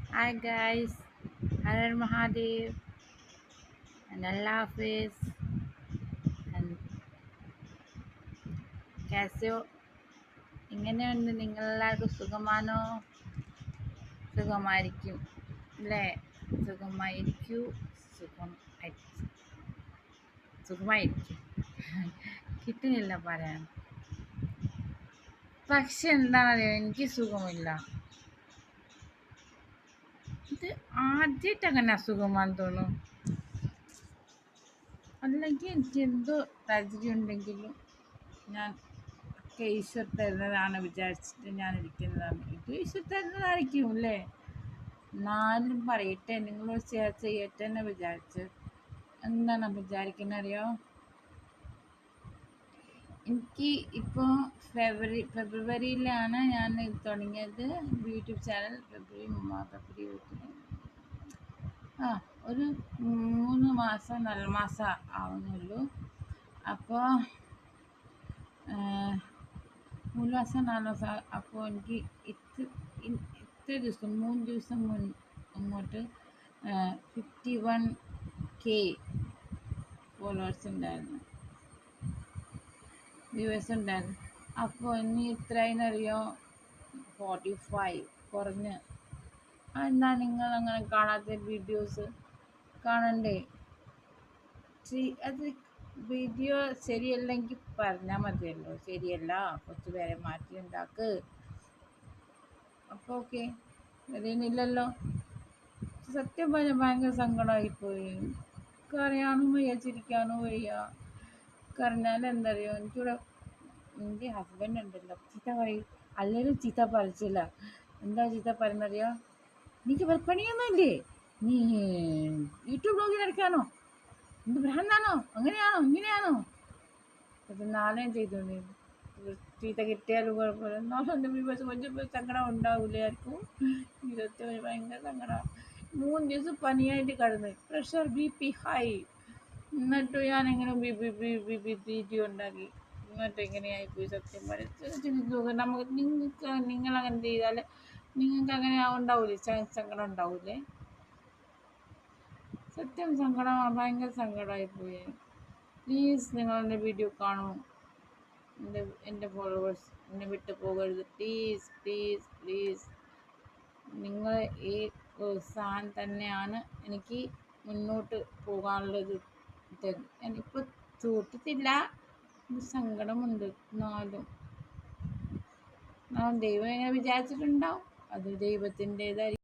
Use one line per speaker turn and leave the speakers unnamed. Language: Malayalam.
Hi guys, Harar Mahadev and Allah Hafiz and कैसे हो ഇങ്ങനെയുണ്ട് നിങ്ങളെല്ലാവർക്കും സുഖമാണോ സുഖമായിരിക്കും അല്ലേ സുഖമായിരിക്കൂ സുഖം സുഖമായിരിക്കും കിട്ടുന്നില്ല പറയാൻ പക്ഷെ എന്താണെന്നറിയോ എനിക്ക് സുഖമില്ല ഇത് ആദ്യമായിട്ട് അങ്ങനെ അസുഖമാണെന്ന് തോന്നുന്നു അല്ലെങ്കിൽ എനിക്ക് എന്തോ ട്രാജഡി ഉണ്ടെങ്കിലും ഞാൻ ഈശ്വർ തരുന്നതാണ് വിചാരിച്ചിട്ട് ഞാൻ ഇരിക്കുന്നതാണ് ഇത് ഈശ്വർ തരുന്നതായിരിക്കും അല്ലേ എന്നാലും പറയട്ടെ നിങ്ങളോട് ഷെയർ ചെയ്യട്ടെ എന്ന് വിചാരിച്ച് എന്താണ് വിചാരിക്കുന്നത് അറിയോ എനിക്ക് ഇപ്പോൾ ഫെബ്രുവരിയിലാണ് ഞാൻ തുടങ്ങിയത് യൂട്യൂബ് ചാനൽ ഫെബ്രുവരി ഒരു 3 മാസം 4 മാസം ആവുന്നുള്ളൂ അപ്പോൾ 3 മാസം 4 മാസം അപ്പോൾ എനിക്ക് ഇത്ര ദിവസം 3 ദിവസം അങ്ങോട്ട് 51K ഫോളോവേഴ്സ് ഉണ്ടായിരുന്നു വ്യൂവേഴ്സ് ഉണ്ടായിരുന്നു അപ്പോൾ ഇനി എത്രയെന്നറിയോ 45 കുറഞ്ഞ് എന്താ നിങ്ങൾ അങ്ങനെ കാണാത്ത വീഡിയോസ് കാണണ്ടേ അത് വീഡിയോ ശരിയല്ലെങ്കിൽ പറഞ്ഞാൽ മതിയല്ലോ ശരിയല്ല കുറച്ച് പേരെ മാറ്റി ഉണ്ടാക്ക് അപ്പോൾ ഓക്കെ അറിയുന്നില്ലല്ലോ സത്യം പറഞ്ഞാൽ ഭയങ്കര സങ്കടമായിപ്പോയി കരയാനും വയ്യ ചിരിക്കാനും വയ്യ കരഞ്ഞാൽ എന്തറിയോ എനിക്കിവിടെ എൻ്റെ ഹസ്ബൻഡ് ഉണ്ടല്ലോ ചീത്ത പറയും അല്ലെങ്കിൽ ചീത്ത പറിച്ചില്ല എന്താ ചീത്ത പറയുന്നറിയോ എനിക്ക് പണിയൊന്നുമില്ലേ നീ യൂട്യൂബ് ബ്ലോഗിൽ എടുക്കാനോ എന്ത് ഭ്രാന്താണോ അങ്ങനെയാണോ ഇങ്ങനെയാണോ അത് നാളെയും ചെയ്തോണ്ടിരുന്നു ചീത്ത കിട്ടിയാലും കുഴപ്പമില്ല എന്നാലും എൻ്റെ വീട്ടിൽ கொஞ்சம் സങ്കടം ഉണ്ടാവില്ലായിരിക്കും ഇതൊക്കെ ഭയങ്കര സങ്കടം 3 ദിവസം പനിയായിട്ട് കിടന്ന് പ്രഷർ BP ഹൈ എന്നിട്ട് ഞാൻ എങ്ങനെ വീഡിയോ ഉണ്ടാക്കി എന്നിട്ട് എങ്ങനെയായിപ്പോയി സത്യം പറയും നമുക്ക് നിങ്ങളങ്ങനെ ചെയ്താൽ നിങ്ങൾക്ക് അങ്ങനെ ഉണ്ടാവില്ലേ സങ്കടം ഉണ്ടാവില്ലേ സത്യം സങ്കടമാണ് ഭയങ്കര സങ്കടമായിപ്പോയി പ്ലീസ് നിങ്ങൾ എൻ്റെ വീഡിയോ കാണൂ എൻ്റെ ഫോളോവേഴ്സ് എന്നെ വിട്ടു പോകരുത് പ്ലീസ് പ്ലീസ് പ്ലീസ് നിങ്ങൾ ഈ സാധനം തന്നെയാണ് എനിക്ക് മുന്നോട്ട് പോകാനുള്ളത് എനിക്കിപ്പോൾ ചൂട്ടത്തില്ല സങ്കടമുണ്ട് എന്നാലും ദൈവം എങ്ങനെ വിചാരിച്ചിട്ടുണ്ടാവും അത് ദൈവത്തിൻ്റെതായിരിക്കും